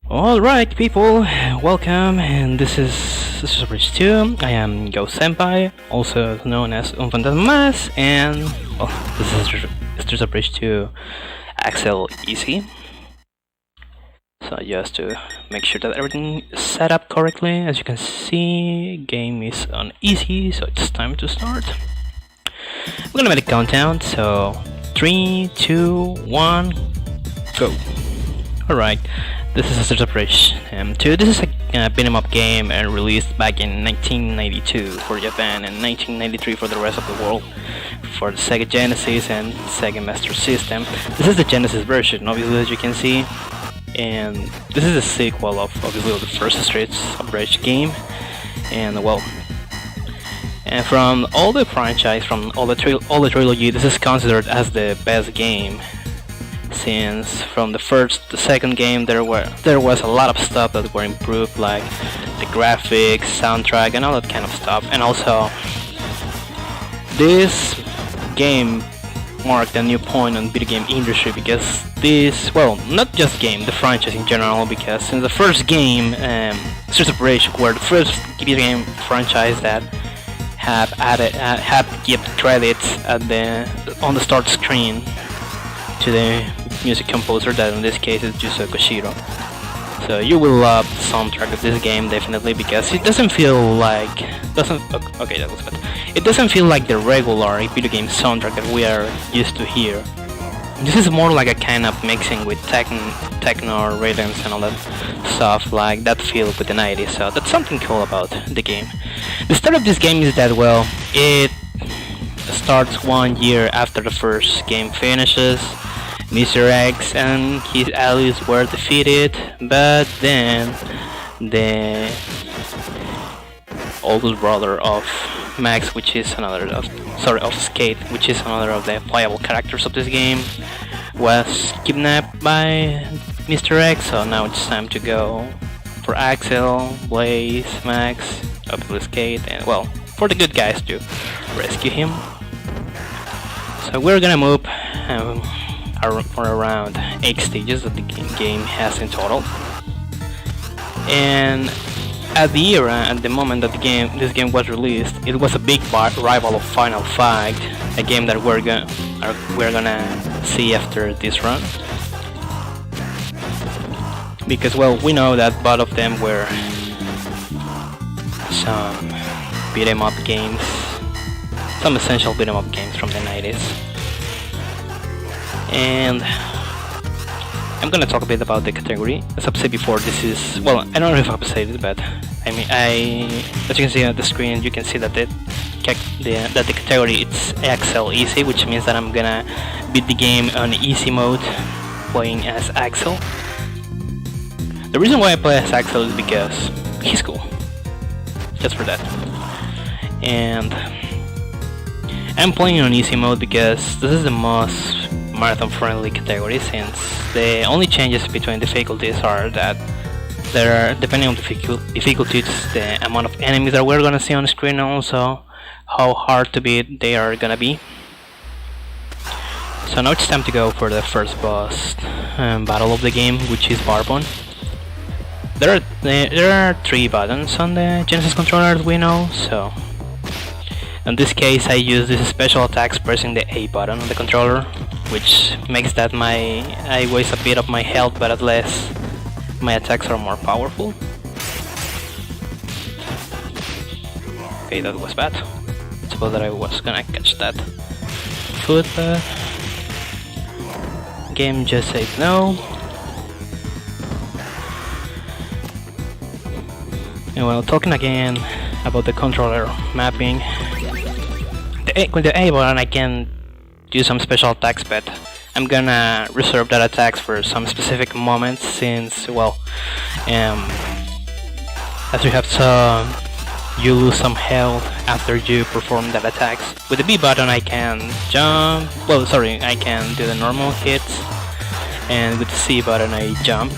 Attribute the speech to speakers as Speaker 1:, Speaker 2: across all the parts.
Speaker 1: Alright people, welcome, and this is Bridge 2. I am Ghost Senpai, also known as UnFantasmaMas, and well, this is Bridge 2 Axel Easy. So just to make sure that everything is set up correctly, as you can see, game is on easy, so it's time to start. We're gonna make a countdown, so 3, 2, 1, go. Alright. This is Streets of Rage 2. This is a beat 'em up game released back in 1992 for Japan and 1993 for the rest of the world for the Sega Genesis and Sega Master System. This is the Genesis version, obviously, as you can see, and this is a sequel of obviously of the first Streets of Rage game. And well, and from all the franchise, from all the trilogy, this is considered as the best game. Since from the first to second game there was a lot of stuff that were improved, like the graphics, soundtrack, and all that kind of stuff. And also this game marked a new point on video game industry, because this, well, not just game, the franchise in general, because since the first game, Streets of Rage were the first video game franchise that have given credits on the start screen to the music composer, that in this case is Yuzo Koshiro. So you will love the soundtrack of this game definitely, because it doesn't feel like okay, that was good. It doesn't feel like the regular video game soundtrack that we are used to here. This is more like a kind of mixing with techno rhythms and all that stuff, like that feel with the 90s. So that's something cool about the game. The start of this game is that, well, it starts 1 year after the first game finishes. Mr. X and his allies were defeated, but then the oldest brother of Max, which is of Skate, which is another of the playable characters of this game, was kidnapped by Mr. X. So now it's time to go for Axel, Blaze, Max, obviously Skate, and well, for the good guys to rescue him. So we're gonna move for around 8 stages that the game has in total. And at the moment that this game was released, it was a big rival of Final Fight, a game that we're gonna see after this run. Because, well, we know that both of them were some beat 'em up games, some essential beat 'em up games from the 90s. And I'm gonna talk a bit about the category. As I've said before, this is, well, I don't know if I've said it, but I mean, as you can see on the screen, you can see that the category it's Axel Easy, which means that I'm gonna beat the game on easy mode, playing as Axel. The reason why I play as Axel is because he's cool, just for that. And I'm playing on easy mode because this is the most marathon friendly category, since the only changes between difficulties are that there are, depending on the difficulties, the amount of enemies that we're gonna see on the screen, and also how hard to beat they are gonna be. So now it's time to go for the first boss battle of the game, which is Barbon. There are 3 buttons on the Genesis controller, as we know. So in this case I use these special attacks pressing the A button on the controller, which makes that I waste a bit of my health, but at least my attacks are more powerful. Okay, that was bad. Suppose that I was gonna catch that foot, but game just said no. And well, talking again about the controller mapping, with the A button I can do some special attacks, but I'm gonna reserve that attacks for some specific moments, since, well, as you have saw, you lose some health after you perform that attacks. With the B button I can jump, I can do the normal hits, and with the C button I jump.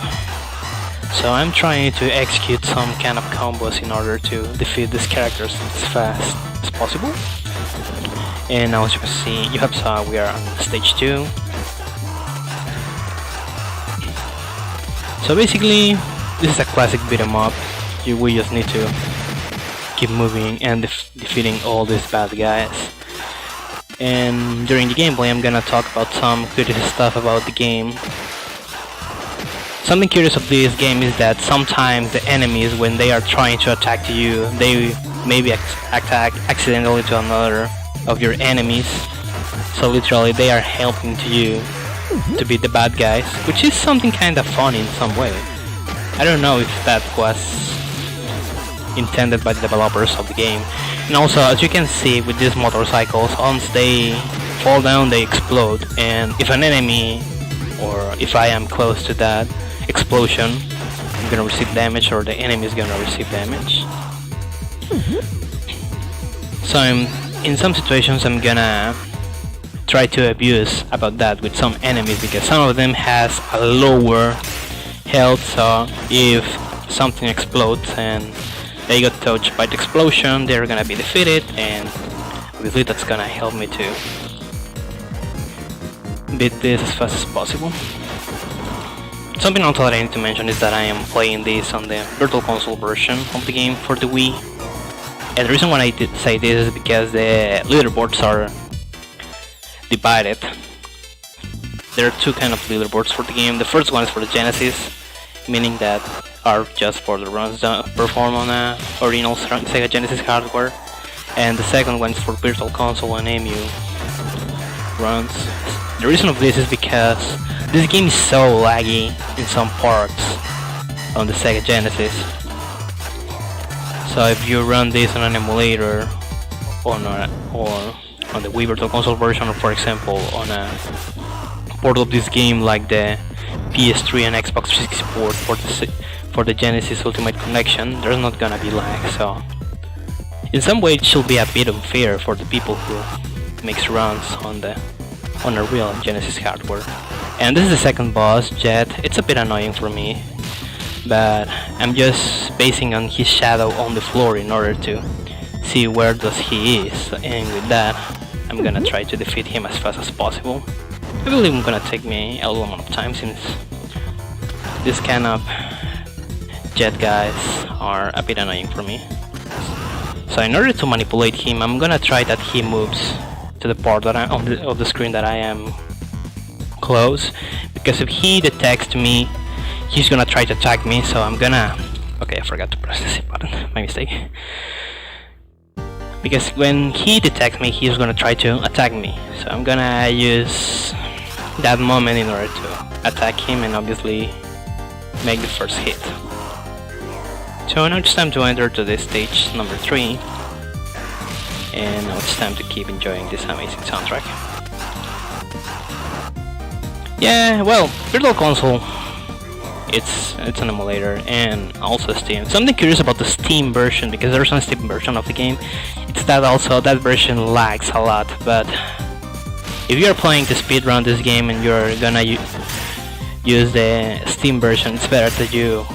Speaker 1: So I'm trying to execute some kind of combos in order to defeat these characters as fast as possible. And now, as you can see, you have saw we are on stage 2. So basically, This is a classic beat 'em up. We just need to keep moving and defeating all these bad guys. And during the gameplay I'm gonna talk about some curious stuff about the game. Something curious of this game is that sometimes the enemies, when they are trying to attack you, they maybe attack accidentally to another of your enemies. So literally they are helping to you to beat the bad guys, which is something kinda funny in some way. I don't know if that was intended by the developers of the game. And also, as you can see with these motorcycles, once they fall down they explode, and if an enemy, or if I am close to that explosion, I'm gonna receive damage, or the enemy is gonna receive damage. So in some situations I'm gonna try to abuse about that with some enemies, because some of them has a lower health, so if something explodes and they got touched by the explosion, they're gonna be defeated, and obviously that's gonna help me to beat this as fast as possible. Something else that I need to mention is that I am playing this on the Virtual Console version of the game for the Wii. And the reason why I did say this is because the leaderboards are divided. There are two kind of leaderboards for the game. The first one is for the Genesis, meaning that are just for the runs performed on a original Sega Genesis hardware, and the second one is for Virtual Console and EMU runs. The reason of this is because this game is so laggy in some parts on the Sega Genesis. So if you run this on an emulator or on the Wii Virtual Console version, or for example on a port of this game like the PS3 and Xbox 360 port for the Genesis Ultimate Collection, there's not gonna be lag. So in some way it should be a bit unfair for the people who makes runs on a real Genesis hardware. And this is the second boss, Jet. It's a bit annoying for me, but I'm just basing on his shadow on the floor in order to see where does he is, and with that I'm gonna try to defeat him as fast as possible. I believe it's gonna take me a little amount of time, since this kind of Jet guys are a bit annoying for me. So in order to manipulate him, I'm gonna try that he moves to the part that of the screen that I am close, because if he detects me, he's gonna try to attack me. So I'm gonna... okay, I forgot to press the C button, my mistake. Because when he detects me, he's gonna try to attack me. So I'm gonna use that moment in order to attack him and obviously make the first hit. So now it's time to enter to this stage number 3, and now it's time to keep enjoying this amazing soundtrack. Yeah, well, Virtual Console, it's an emulator, and also Steam. Something curious about the Steam version, because there's a Steam version of the game, it's that also that version lags a lot. But if you're planning to speedrun this game and you're gonna use the Steam version, it's better that you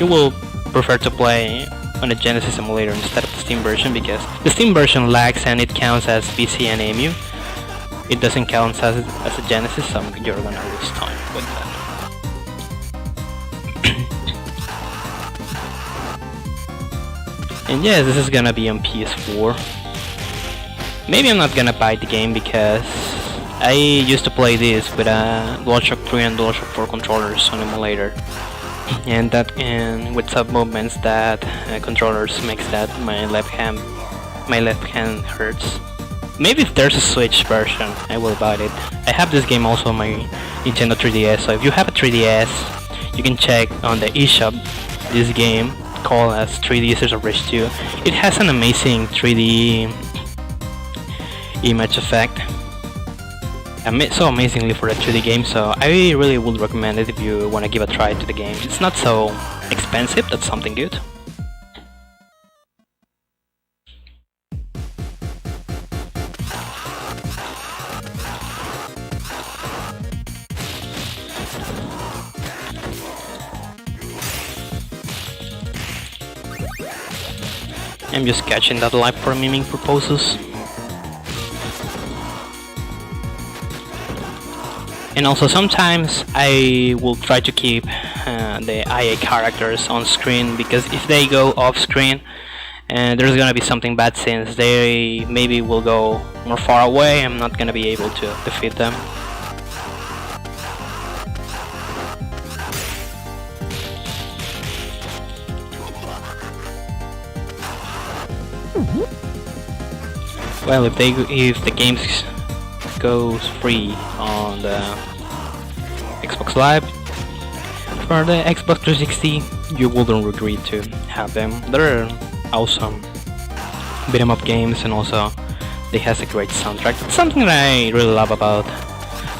Speaker 1: will prefer to play on a Genesis emulator instead of the Steam version, because the Steam version lags and it counts as PC and EMU. It doesn't count as a Genesis, so you're gonna lose time with that. And yes, this is gonna be on PS4. Maybe I'm not gonna buy the game, because I used to play this with a DualShock 3 and DualShock 4 controllers on emulator, and with some movements that controllers makes that my left hand hurts. Maybe if there's a Switch version, I will buy it. I have this game also on my Nintendo 3DS, so if you have a 3DS, you can check on the eShop this game called as 3D Streets of Rage 2. It has an amazing 3D image effect, so amazingly for a 3D game, so I really would recommend it if you want to give a try to the game. It's not so expensive, that's something good. I'm just catching that live for miming purposes. And also sometimes I will try to keep the IA characters on screen, because if they go off screen, and there's gonna be something bad, since they maybe will go more far away. I'm not gonna be able to defeat them. Well, if the game goes free on the Xbox Live for the Xbox 360, you wouldn't regret to have them. They're awesome beat 'em up games, and also they has a great soundtrack. That's something that I really love about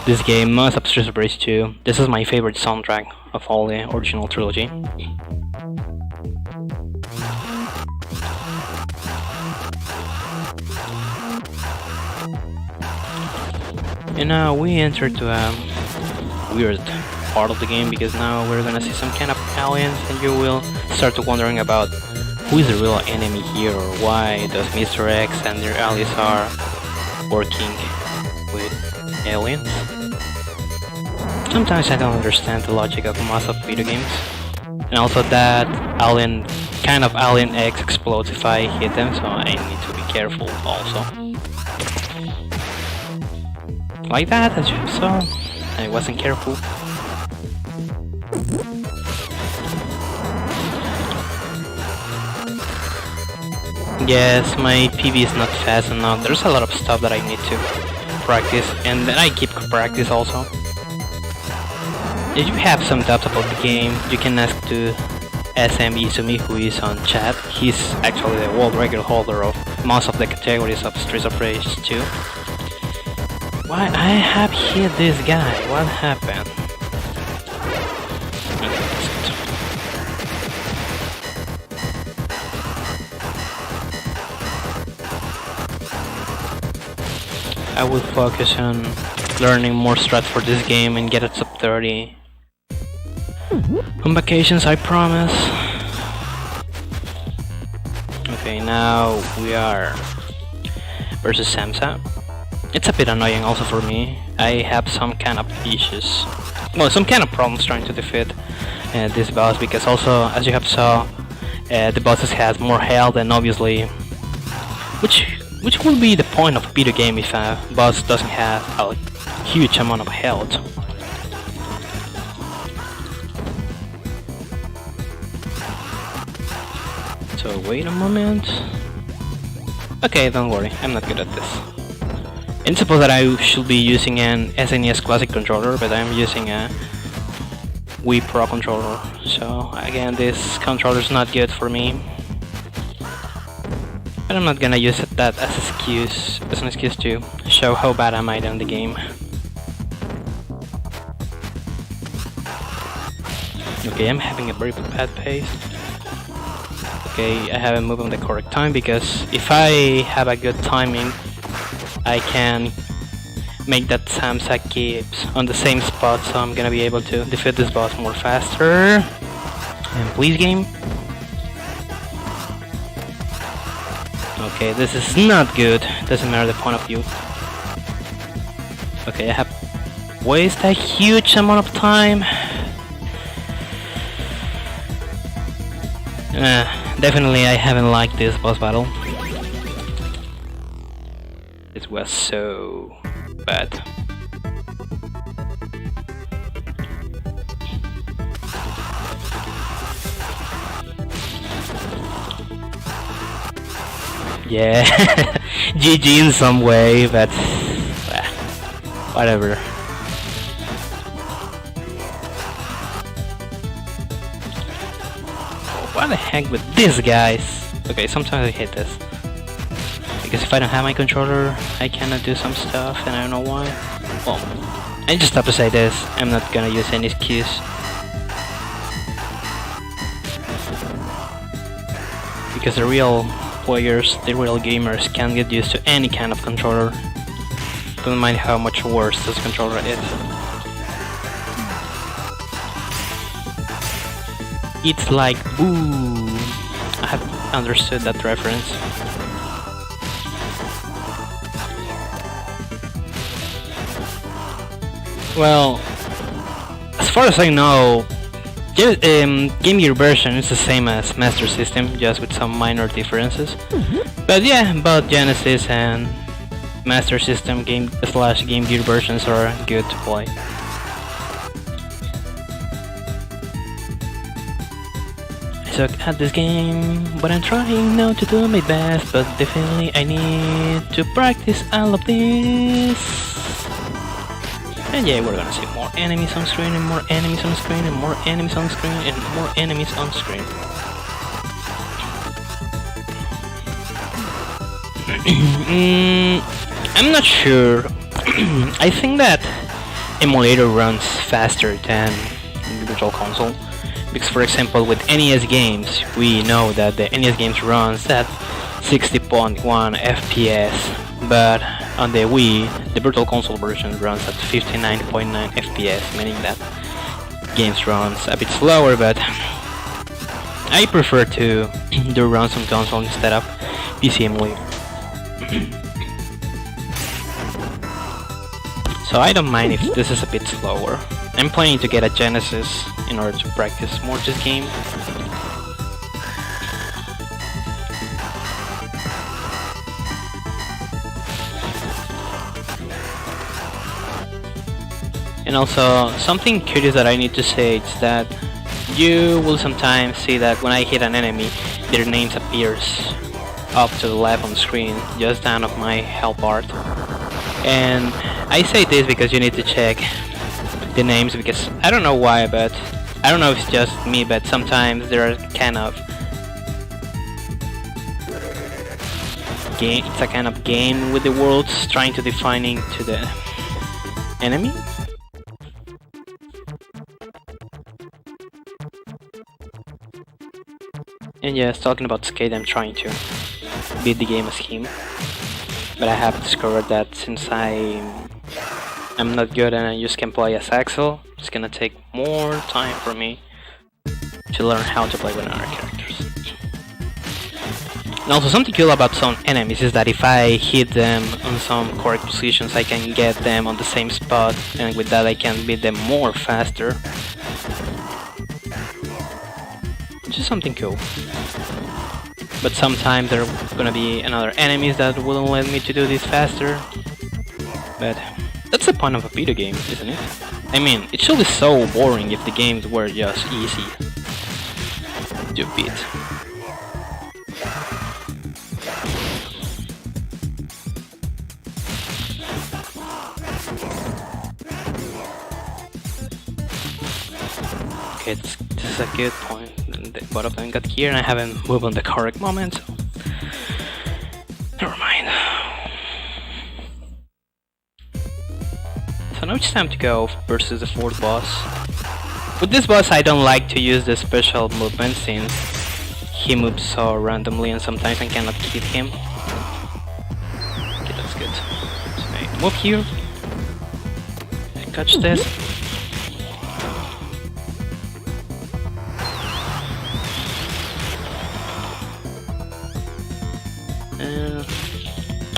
Speaker 1: this game, most of Streets of Rage 2. This is my favorite soundtrack of all the original trilogy. And now we enter to a weird part of the game, because now we're gonna see some kind of aliens, and you will start wondering about who is the real enemy here, or why does Mr. X and their allies are working with aliens. Sometimes I don't understand the logic of most of video games, and also that kind of alien X explodes if I hit them, so I need to be careful also. Like that, as you saw, I wasn't careful. Yes, my PV is not fast enough. There's a lot of stuff that I need to practice, and then I keep practice also. If you have some doubts about the game, you can ask to SM Izumi, who is on chat. He's actually the world record holder of most of the categories of Streets of Rage 2. Why I have hit this guy? What happened? I will focus on learning more strats for this game and get it sub 30. On vacations, I promise. Okay, now we are versus Samsa. It's a bit annoying also for me. I have some kind of issues, well, some kind of problems trying to defeat this boss, because also, as you have saw, the bosses has more health, and obviously, which would be the point of a video game if a boss doesn't have a huge amount of health. So wait a moment. Okay, don't worry, I'm not good at this. And suppose that I should be using an SNES Classic controller, but I'm using a Wii Pro controller. So again, this controller is not good for me. But I'm not gonna use that as an excuse to show how bad am I in the game. Okay, I'm having a very bad pace. Okay, I haven't moved on the correct time, because if I have a good timing, I can make that Samsa keeps on the same spot, so I'm gonna be able to defeat this boss more faster. And please, game. Okay, this is not good. Doesn't matter the point of view. Okay, I have wasted a huge amount of time. Definitely I haven't liked this boss battle. It was so bad. Yeah, GG in some way, but whatever. What the heck with these guys? Okay, sometimes I hate this, because if I don't have my controller, I cannot do some stuff, and I don't know why. Well, I just have to say this, I'm not gonna use any excuse. Because the real players, the real gamers, can get used to any kind of controller. Don't mind how much worse this controller is. It's like boo. I have understood that reference. Well, as far as I know, Game Gear version is the same as Master System, just with some minor differences. But yeah, both Genesis and Master System Game Gear versions are good to play. I suck at this game, but I'm trying now to do my best. But definitely I need to practice all of this. And yeah, we're gonna see more enemies on screen, and more enemies on screen, and more enemies on screen, and more enemies on screen. I'm not sure. I think that emulator runs faster than Virtual Console. Because for example, with NES games, we know that the NES games runs at 60.1 FPS. But on the Wii, the Virtual Console version runs at 59.9 FPS, meaning that games runs a bit slower, but I prefer to do runs on console instead of PC emulator. So I don't mind if this is a bit slower. I'm planning to get a Genesis in order to practice more this game. And also, something curious that I need to say is that you will sometimes see that when I hit an enemy, their names appears up to the left on the screen, just down of my health bar. And I say this because you need to check the names, because I don't know why, but I don't know if it's just me, but sometimes there are kind of it's a kind of game with the worlds trying to defining to the enemy. And yes, talking about skate, I'm trying to beat the game as him, but I have discovered that since I'm not good and I just can play as Axel, it's gonna take more time for me to learn how to play with other characters. And also, something cool about some enemies is that if I hit them on some correct positions, I can get them on the same spot, and with that I can beat them more faster. Which is something cool. But sometimes there are gonna be another enemies that wouldn't let me to do this faster. But that's the point of a video game, isn't it? I mean, it should be so boring if the games were just easy to beat. Okay, this is a good point. Both of them got here and I haven't moved on the correct moment, so never mind. So now it's time to go versus the fourth boss. With this boss I don't like to use the special movement since he moves so randomly and sometimes I cannot hit him. Okay, that's good. So I move here, I catch this.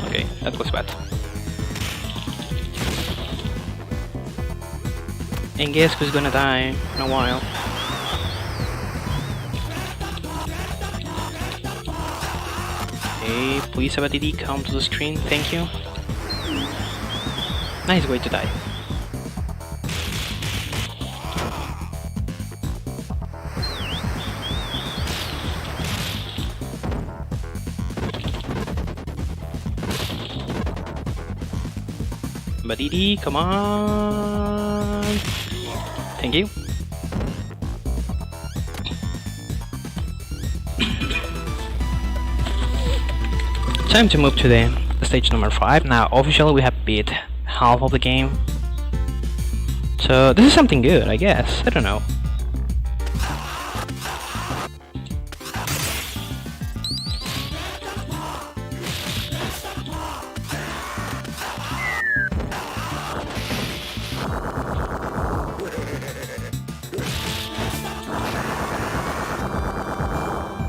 Speaker 1: Okay, that was bad. And guess who's gonna die in a while? Hey, please have a DD come to the screen, thank you. Nice way to die. Badidi, come on! Thank you. Time to move to the stage number 5. Now, officially we have beat half of the game. So, this is something good, I guess. I don't know.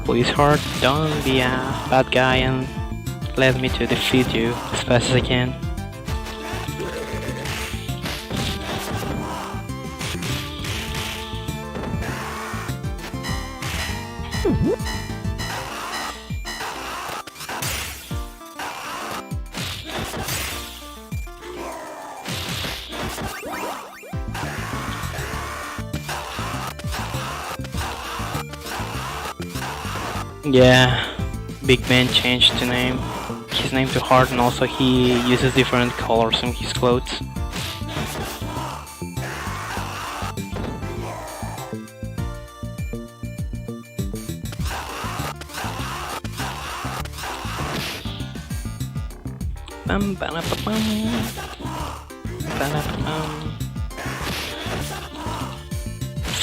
Speaker 1: Please heart, don't be a bad guy and let me to defeat you as fast as I can. Yeah, Big Ben changed his name to Heart, and also he uses different colors in his clothes.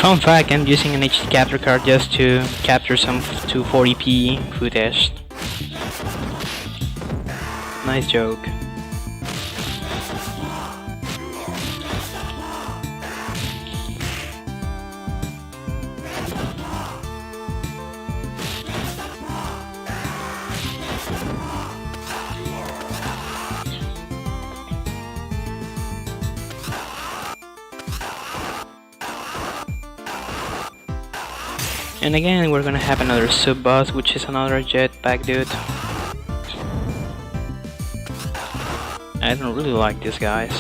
Speaker 1: Fun fact, I'm using an HD capture card just to capture some 240p footage. Nice joke. And again, we're gonna have another sub-boss, which is another jetpack dude. I don't really like these guys.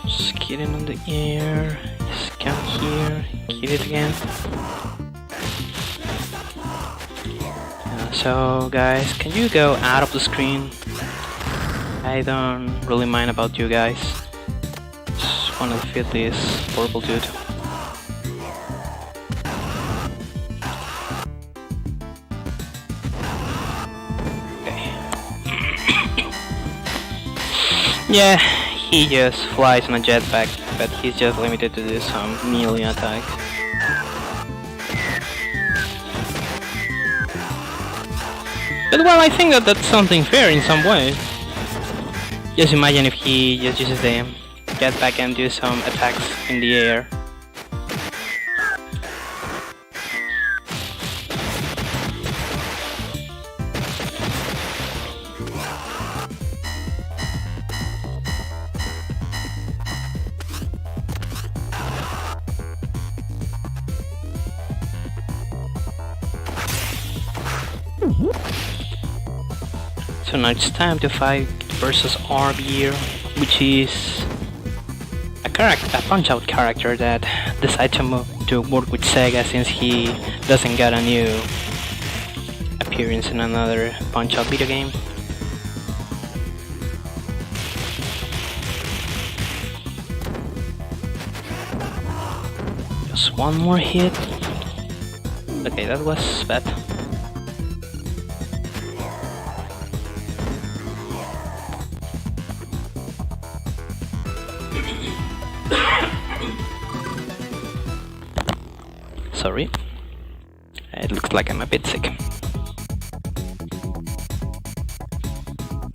Speaker 1: Just get in on the air, just come here, get it again. So guys, can you go out of the screen? I don't really mind about you guys. Just wanna defeat this purple dude. Okay. Yeah, he just flies on a jetpack, but he's just limited to do some melee attack. But well, I think that that's something fair in some way. Just imagine if he just uses the jetpack and do some attacks in the air. So now it's time to fight versus RB, which is a punch-out character that decided to work with Sega since he doesn't get a new appearance in another punch-out video game. Just one more hit. Okay, that was bad. Sorry, it looks like I'm a bit sick.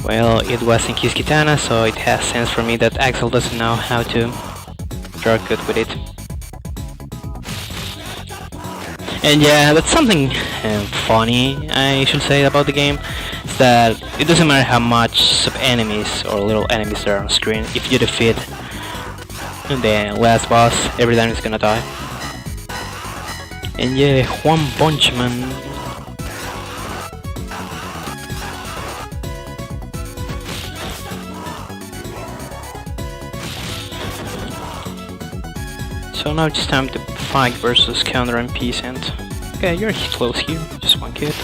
Speaker 1: Well, it was in his katana, so it has sense for me that Axel doesn't know how to draw good with it. And yeah, that's something funny I should say about the game, is that it doesn't matter how much sub-enemies or little enemies there are on screen, if you defeat the last boss, every time it's gonna die. And yeah, One Punch Man. So now it's time to fight versus Counter and Peasant. Okay, you're close here, just one kid.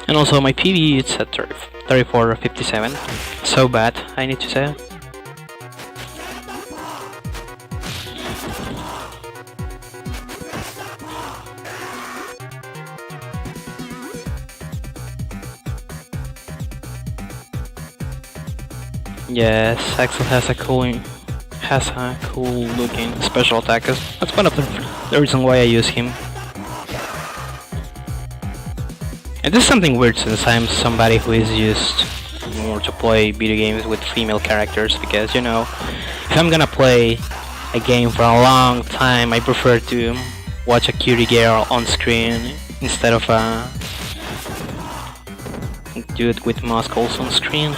Speaker 1: And also my PV it's at 3457. So bad, I need to say. Yes, Axel has a cool looking special attack. That's one of the reasons why I use him. And this is something weird since I'm somebody who is used more to play video games with female characters, because you know, if I'm gonna play a game for a long time. I prefer to watch a cutie girl on screen instead of a dude with muscles on screen.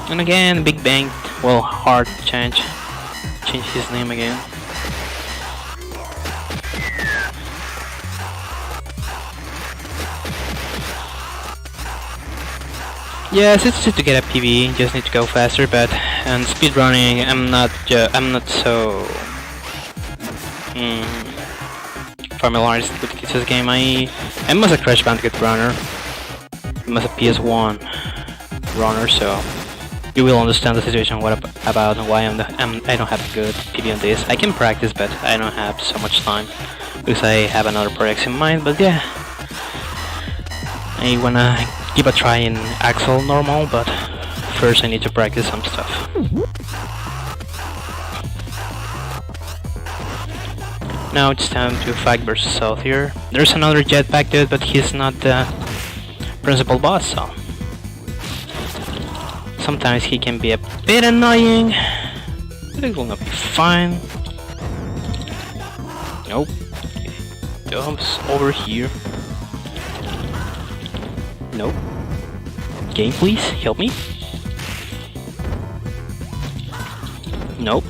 Speaker 1: And again, Big Bang, well, hard to change his name again. Yes, it's just to get a PB, just need to go faster, but and speedrunning, I'm not so familiarized with this game. I'm as a Crash Bandicoot runner, I'm as a PS1 runner, so you will understand the situation about why I don't have a good PB on this. I can practice, but I don't have so much time because I have another projects in mind. But yeah, I wanna give a try in Axel normal, but first I need to practice some stuff. Now it's time to fight versus South here. There's another jetpack dude, but he's not the principal boss, so sometimes he can be a bit annoying, but it will not be fine. Nope. Jumps over here. Nope. Game, please, help me. Nope.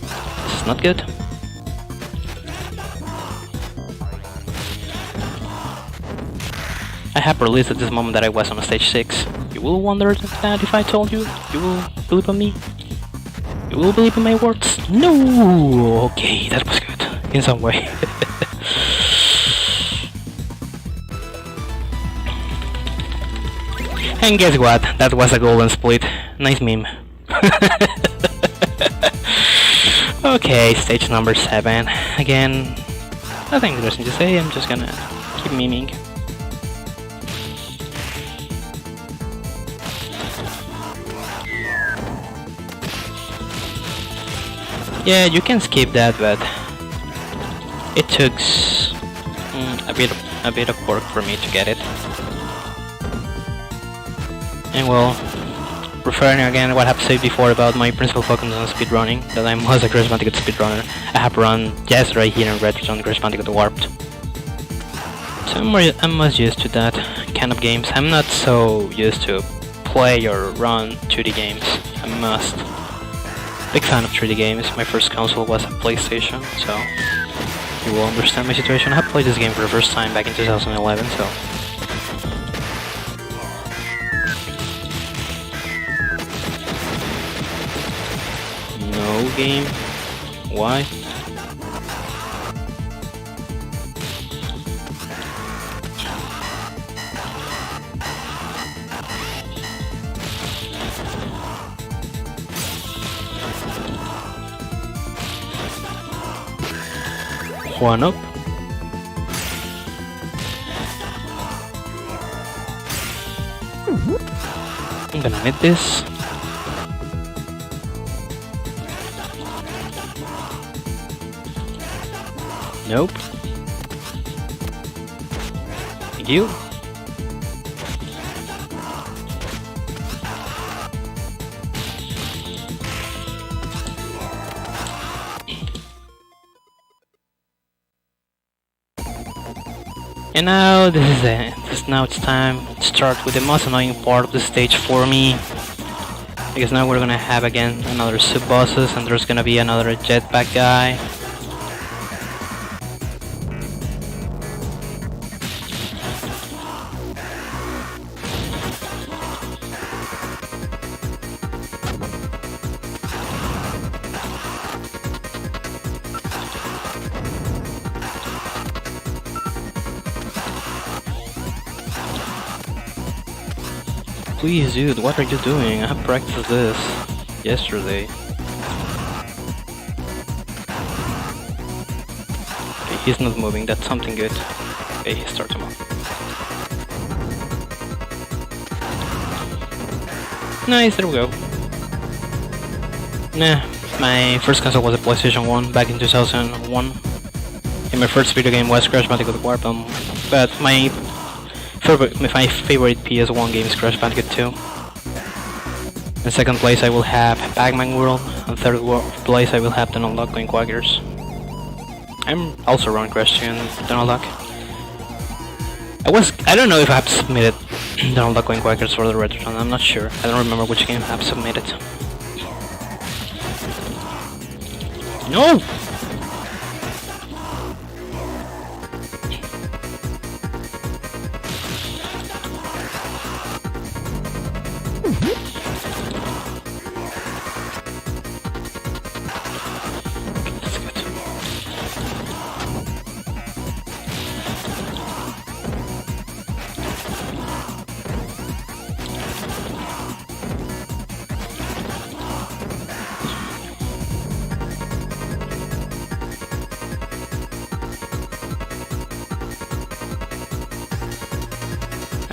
Speaker 1: This is not good. I have released at this moment that I was on stage 6. You will wonder that if I told you, you will believe in me? You will believe in my words? No! Okay, that was good, in some way. And guess what? That was a golden split. Nice meme. Okay, stage number 7. Again, nothing interesting to say, I'm just gonna keep memeing. Yeah, you can skip that, but it took a bit of work for me to get it. And well, referring again what I have said before about my principal focus on speedrunning, that I was a Crash Bandicoot speedrunner. I have run just right here in Retrothon Crash Bandicoot Warped. So I'm much used to that kind of games. I'm not so used to play or run 2D games. I must. Big fan of 3D games. My first console was a PlayStation, so you will understand my situation. I have played this game for the first time back in 2011, so no game. Why? One up. I'm gonna need this. Nope. Thank you. And now this is it. Now it's time to start with the most annoying part of the stage for me. Because now we're gonna have again another sub-bosses and there's gonna be another jetpack guy. Please, dude, what are you doing? I have practiced this yesterday. Okay, he's not moving, that's something good. Okay, he started him off. Nice, there we go. Nah, my first console was a PlayStation 1 back in 2001. And my first video game was Crash Bandicoot Warped, but my My favorite PS1 game is Crash Bandicoot 2. In second place I will have Pac-Man World. In third place I will have Donald Duck Going Quackers. I'm also running Crash 2 and Donald Duck. I don't know if I have submitted Donald Duck Going Quackers for the Retrothon, I'm not sure. I don't remember which game I have submitted. No!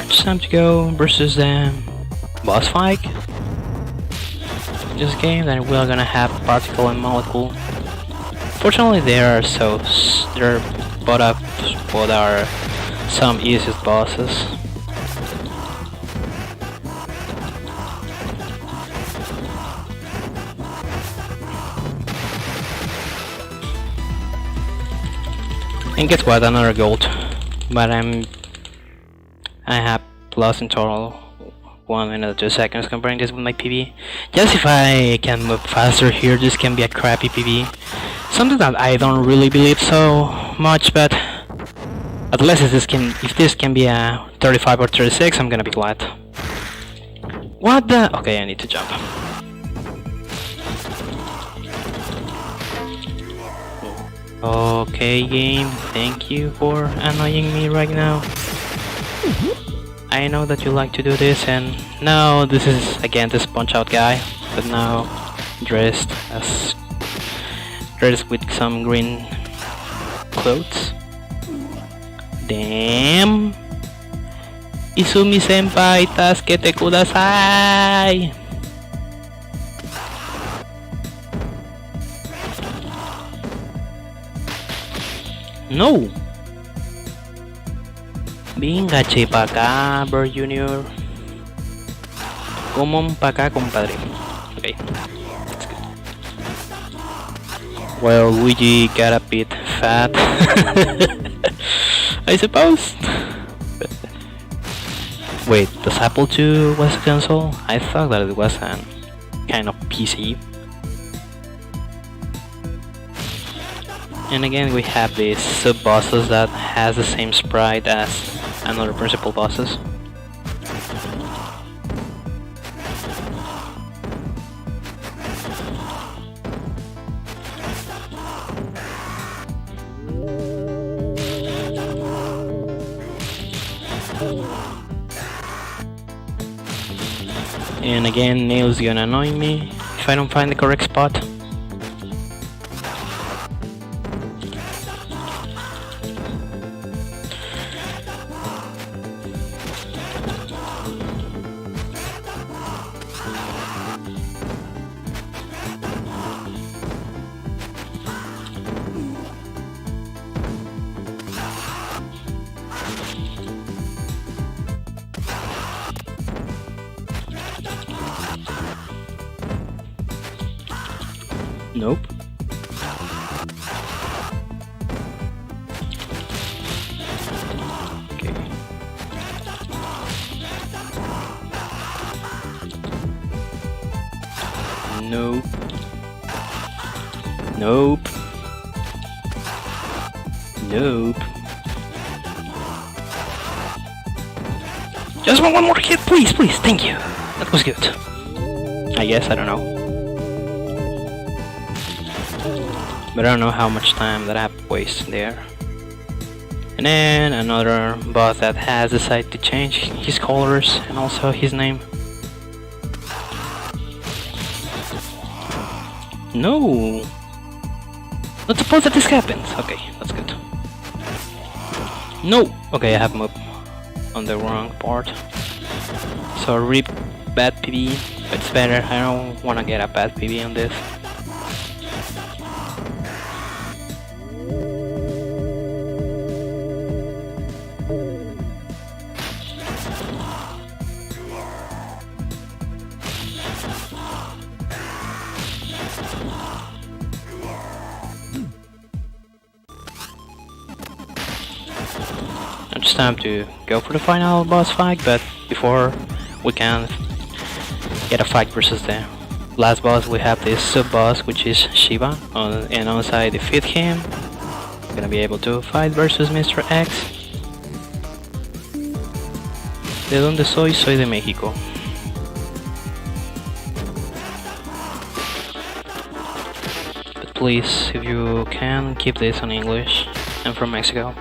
Speaker 1: It's time to go versus the boss fight. In this game, then we're gonna have particle and molecule. Fortunately, they're both are some easiest bosses. And guess what? Another gold, but I have lost in total 1 minute 2 seconds comparing this with my PB. Just if I can move faster here, this can be a crappy PB. Something that I don't really believe so much, but at least if this can be a 35 or 36, I'm gonna be glad. What the? Okay, I need to jump. Okay, game, thank you for annoying me right now. I know that you like to do this, and now this is again this punch out guy, but now dressed with some green clothes. Damn! Izumi senpai, tasukete kudasai! No! Venga, che, pa' acá, Bird Junior. Como pa' acá, compadre. Okay, that's good. Well, Luigi got a bit fat, I suppose. Wait, does Apple II was a console? I thought that it was a kind of PC. And again, we have these sub-bosses that has the same sprite as another principal bosses. And again, Nail's gonna annoy me if I don't find the correct spot. Nope. Okay. Nope. Nope. Nope. Just one more hit, please, please, thank you. That was good. I guess, I don't know. But I don't know how much time that I have to waste there. And then another boss that has decided to change his colors and also his name. No! Not supposed that this happens. Okay, that's good. No! Okay, I have moved on the wrong part. So rip bad PB, but it's better. I don't wanna get a bad PB on this. it's time to go for the final boss fight, but before we can get a fight versus the last boss, we have this sub-boss, which is Shiva, and once I defeat him, I'm gonna be able to fight versus Mr. X. ¿De dónde soy? Soy de México. But please, if you can, keep this on English. I'm from Mexico.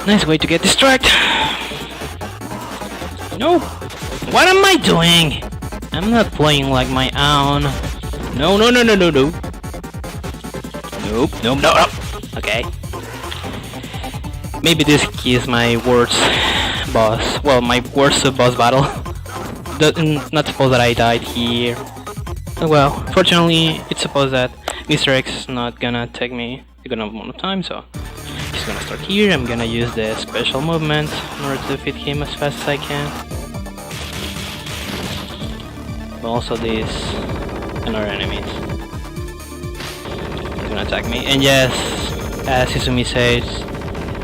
Speaker 1: Nice way to get distracted! No! What am I doing? I'm not playing like my own. No, no, no, no, no, no. Nope, nope, no, no. Okay. Maybe this is my worst boss. Well, my worst boss battle. Not suppose that I died here. Well, fortunately, it's supposed that Mr. X is not gonna take me a good amount of time, so he's gonna start here. I'm gonna use the special movement in order to defeat him as fast as I can. But also these another enemies. He's gonna attack me. And yes, as Izumi says,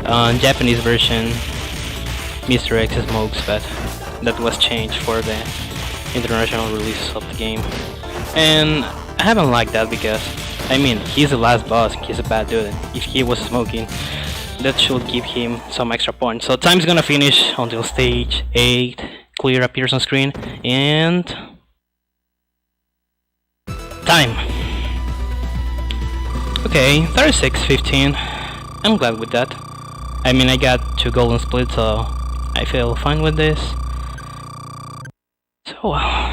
Speaker 1: on Japanese version, Mr. X smokes, but that was changed for the international release of the game. And I haven't liked that because, I mean, he's the last boss, he's a bad dude. If he was smoking, that should give him some extra points. So time's gonna finish until stage 8, clear appears on screen, and time! Okay, 36:15. I'm glad with that. I mean, I got 2 golden splits, so I feel fine with this. So well,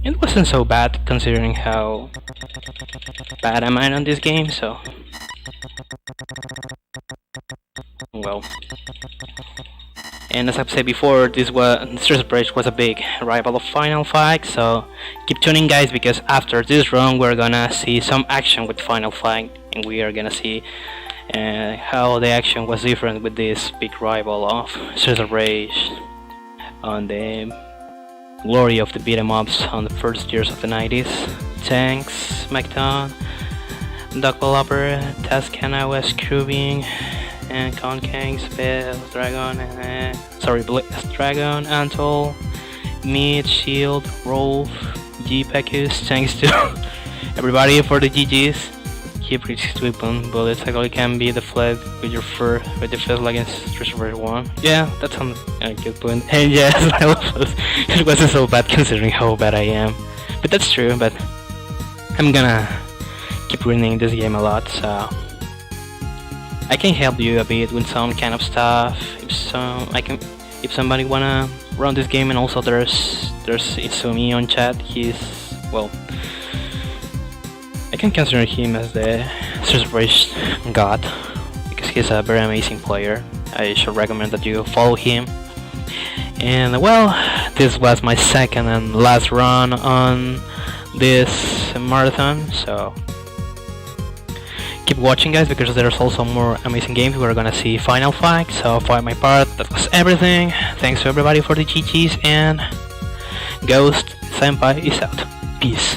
Speaker 1: it wasn't so bad considering how bad am I on this game, so well. And as I've said before, this Bridge was a big rival of Final Fight, so keep tuning guys, because after this run we're gonna see some action with Final Fight, and we are gonna see how the action was different with this big rival of Streets of Rage on the glory of the beat 'em ups on the first years of the 90s. Tanks, Smackdown, Duckleopper, Tascana, West Cubing, and Concang, Spell, Dragon, Dragon, Antol, Meat, Shield, Rolf, G-Packus. Thanks to everybody for the GGs. Keep reaching weapon bullets actually can be deflected with your fur with the fist against Street 1. Yeah, that's a good point. And yes, I love it wasn't so bad considering how bad I am. But that's true, but I'm gonna keep winning this game a lot, so I can help you a bit with some kind of stuff. If somebody wanna run this game, and also there's Izumi on chat. He's, well, I can consider him as the Streets of Rage god, because he's a very amazing player. I should recommend that you follow him. And well, this was my second and last run on this marathon, so keep watching guys, because there's also more amazing games. We're gonna see Final Fight. So for my part, that was everything. Thanks to everybody for the GGs, and Ghost Senpai is out. Peace.